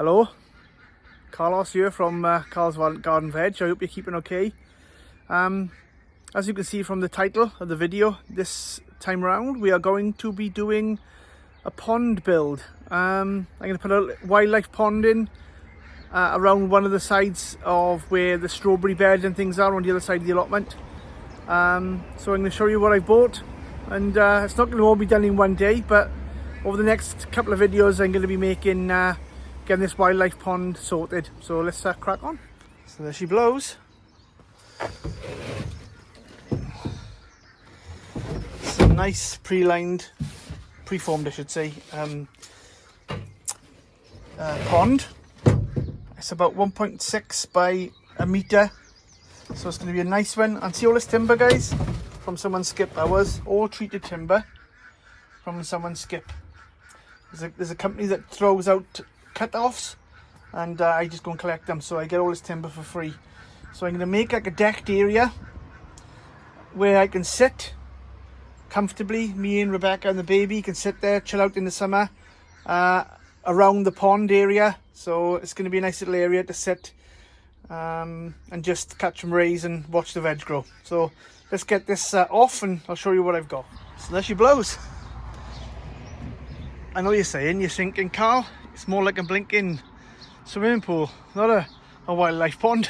Hello, Carlos here from Carl's Garden Veg. I hope you're keeping okay. As you can see from the title of the video, this time around we are going to be doing a pond build. I'm going to put a wildlife pond in around one of the sides of where the strawberry bed and things are on the other side of the allotment. So I'm going to show you what I bought, and it's not going to all be done in one day, but over the next couple of videos I'm going to be making getting this wildlife pond sorted. So let's crack on. So there she blows. It's a nice preformed I should say, pond. It's about 1.6 by a metre, so it's going to be a nice one. And see all this timber, guys, from someone's skip. Ours, all treated timber from someone's skip. There's a company that throws out cut-offs, and I just go and collect them, so I get all this timber for free. So I'm going to make like a decked area where I can sit comfortably. Me and Rebecca and the baby can sit there, chill out in the summer around the pond area. So it's going to be a nice little area to sit and just catch some rays and watch the veg grow. So let's get this off and I'll show you what I've got. So there she blows. I know you're thinking, Carl, it's more like a blinking swimming pool, not a wildlife pond.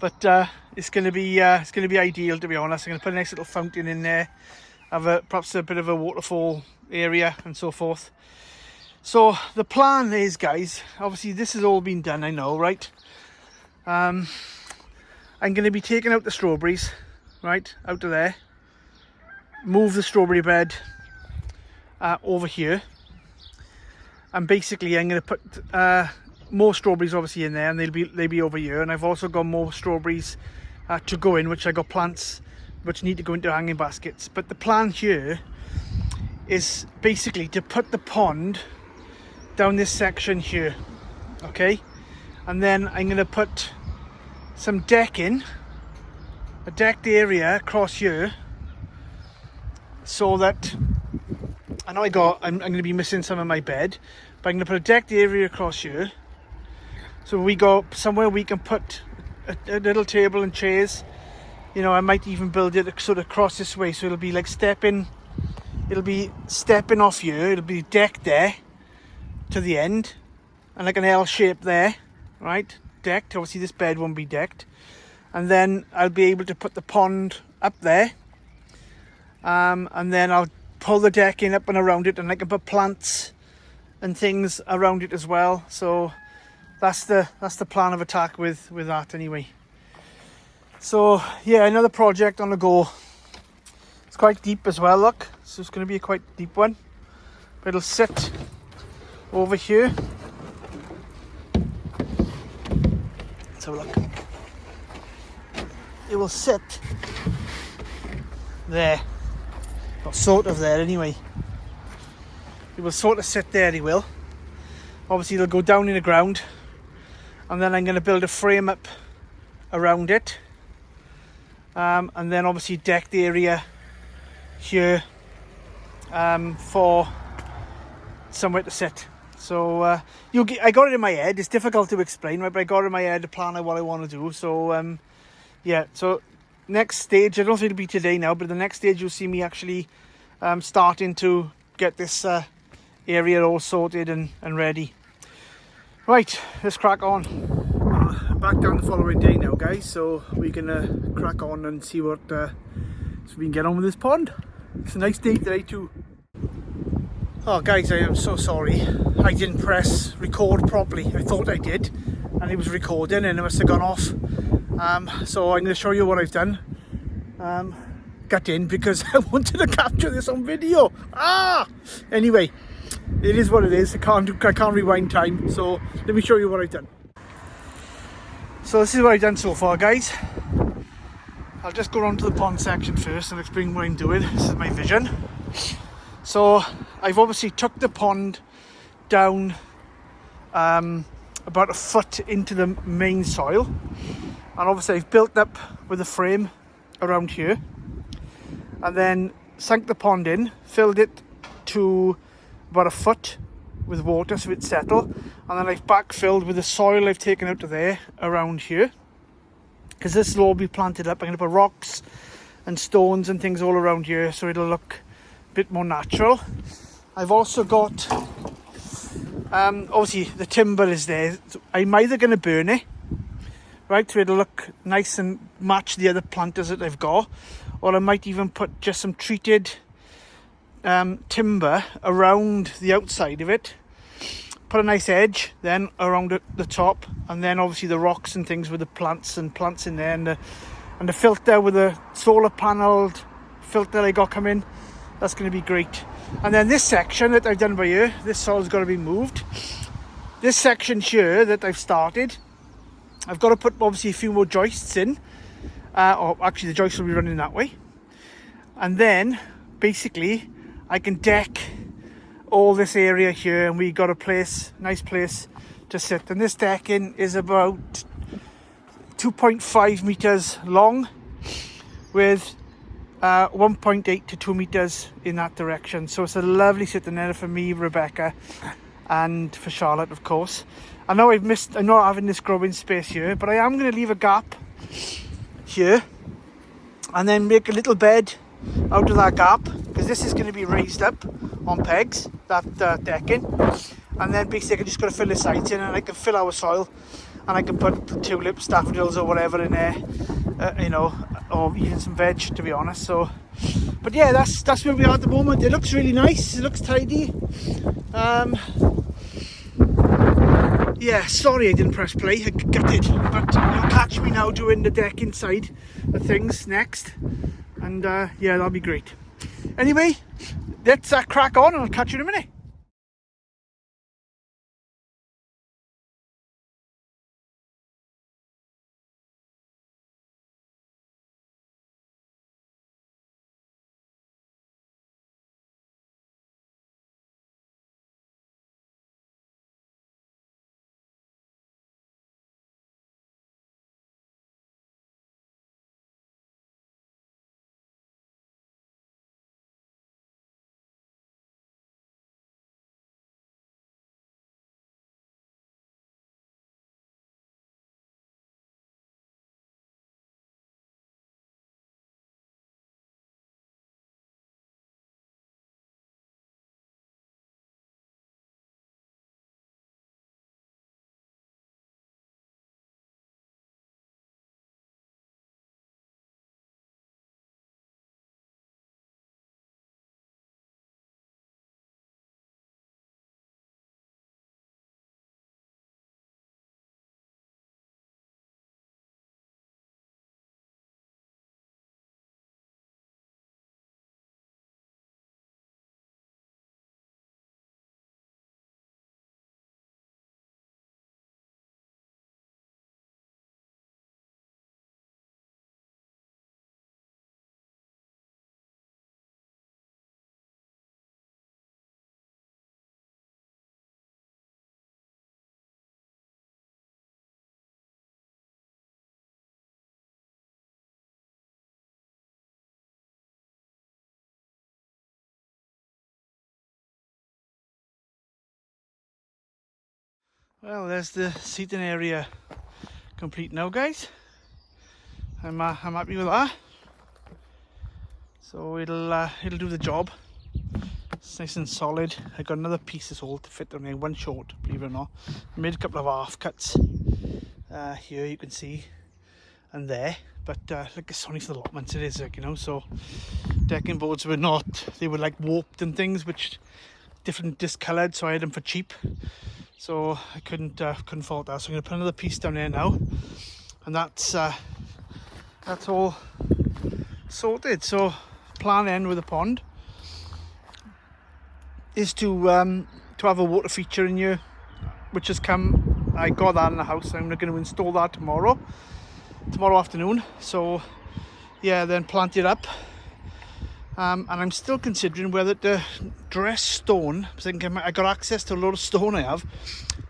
But it's going to be ideal, to be honest. I'm going to put a nice little fountain in there, have perhaps a bit of a waterfall area and so forth. So the plan is, guys, obviously this has all been done, I know, right? I'm going to be taking out the strawberries, right, out of there, move the strawberry bed over here, and basically I'm going to put more strawberries obviously in there, and they'll be over here. And I've also got more strawberries to go in, which I got plants which need to go into hanging baskets. But the plan here is basically to put the pond down this section here, okay? And then I'm going to put some decking, a decked area across here, so that I know I'm going to be missing some of my bed, but I'm going to put a decked area across here, so we go somewhere we can put a little table and chairs. You know, I might even build it sort of across this way, so it'll be like stepping off here. It'll be decked there to the end, and like an L shape there, right? Decked. Obviously this bed won't be decked, and then I'll be able to put the pond up there, and then I'll pull the decking up and around it, and I can put plants and things around it as well. So that's the plan of attack with that anyway. So yeah, another project on the go. It's quite deep as well, look, so it's going to be a quite deep one, but it'll sit over here. Let's have a look. It will sit there, or sort of there anyway. It will sort of sit there, it will. Obviously it'll go down in the ground, and then I'm going to build a frame up around it, and then obviously deck the area here for somewhere to sit. So I got it in my head. It's difficult to explain, right? But I got it in my head, a plan of what I want to do. So yeah, so next stage, I don't think it'll be today now, but the next stage you'll see me actually starting to get this area all sorted and ready. Right, let's crack on. I'm back down the following day now, guys, so we're gonna crack on and see what so we can get on with this pond. It's a nice day today too. Oh guys, I am so sorry. I didn't press record properly. I thought I did, and it was recording and it must have gone off. So I'm going to show you what I've done. Got in because I wanted to capture this on video. Anyway, it is what it is. I can't rewind time, so let me show you what I've done. So this is what I've done so far, guys. I'll just go on to the pond section first and explain what I'm doing. This is my vision. So I've obviously took the pond down about a foot into the main soil, and obviously I've built up with a frame around here, and then sunk the pond in, filled it to about a foot with water so it settle, and then I've backfilled with the soil I've taken out of there around here, because this will all be planted up. I'm going to put rocks and stones and things all around here so it'll look a bit more natural. I've also got obviously the timber is there. I'm either going to burn it, right, so it'll look nice and match the other planters that I've got, or I might even put just some treated timber around the outside of it, put a nice edge then around the top, and then obviously the rocks and things with the plants in there, and the filter with the solar panelled filter I got coming. That's going to be great. And then this section that I've done by here, this soil's got to be moved. This section here that I've started, I've got to put obviously a few more joists in, or actually the joists will be running that way, and then basically I can deck all this area here, and we got a nice place to sit. And this decking is about 2.5 meters long with 1.8 to 2 meters in that direction. So it's a lovely sitting area for me, Rebecca, and for Charlotte, of course. I know I'm not having this growing space here, but I am going to leave a gap here and then make a little bed out of that gap, because this is going to be raised up on pegs, that decking, and then basically I can just got to fill the sides in, and I can fill our soil, and I can put tulips, daffodils or whatever in there, or even some veg, to be honest. So, but yeah, that's where we are at the moment. It looks really nice, it looks tidy. Yeah, sorry I didn't press play, I gutted, but you'll catch me now doing the deck inside the things next, and yeah, that'll be great. Anyway, let's crack on, and I'll catch you in a minute. Well, there's the seating area complete now, guys. I'm happy with that. So it'll do the job. It's nice and solid. I got another piece that's all to fit on there, one short, believe it or not. I made a couple of half cuts here, you can see, and there. But like, it's only for the allotments, it is, like, so decking boards were not, they were like warped and things, which different discoloured, so I had them for cheap. So I couldn't fault that. So I'm going to put another piece down there now, and that's all sorted. So plan N with the pond is to have a water feature in here, which has come. I got that in the house. I'm going to install that tomorrow afternoon. So yeah, then plant it up. And I'm still considering whether to dress stone. I'm thinking I got access to a lot of stone I have,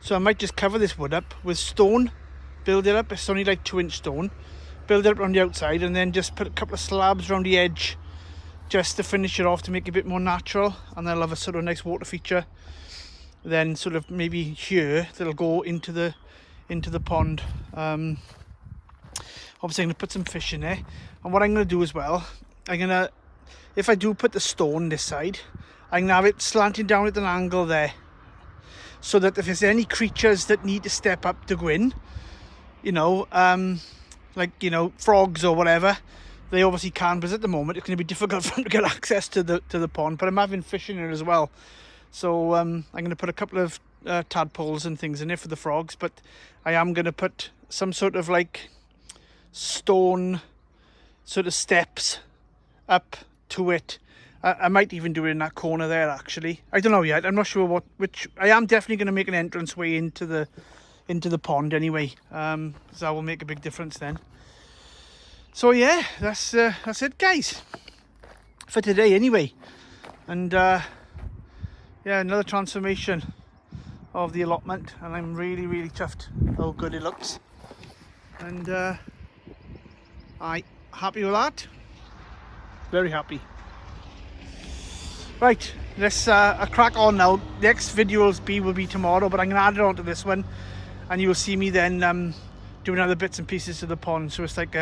so I might just cover this wood up with stone, build it up. It's only like 2-inch stone, build it up on the outside, and then just put a couple of slabs around the edge just to finish it off, to make it a bit more natural, and then I'll have a sort of nice water feature then sort of maybe here that'll go into the pond. Obviously I'm going to put some fish in there, and what I'm going to do as well, if I do put the stone this side, I'm going to have it slanting down at an angle there, so that if there's any creatures that need to step up to go in, like frogs or whatever, they obviously can, because at the moment it's going to be difficult for them to get access to the pond. But I'm having fish in it as well, so I'm going to put a couple of tadpoles and things in there for the frogs, but I am going to put some sort of like stone sort of steps up to it. I might even do it in that corner there, actually. I don't know yet. I'm not sure which. I am definitely going to make an entrance way into the pond anyway. So that will make a big difference then. So yeah, that's it, guys, for today anyway. And yeah, another transformation of the allotment, and I'm really, really chuffed how good it looks. And I'm happy with that. Very happy. Right, let's crack on now. The next video will be tomorrow, but I'm going to add it on to this one, and you'll see me then doing other bits and pieces to the pond. So it's like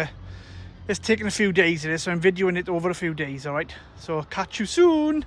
it's taking a few days of this, so I'm videoing it over a few days, alright? So catch you soon!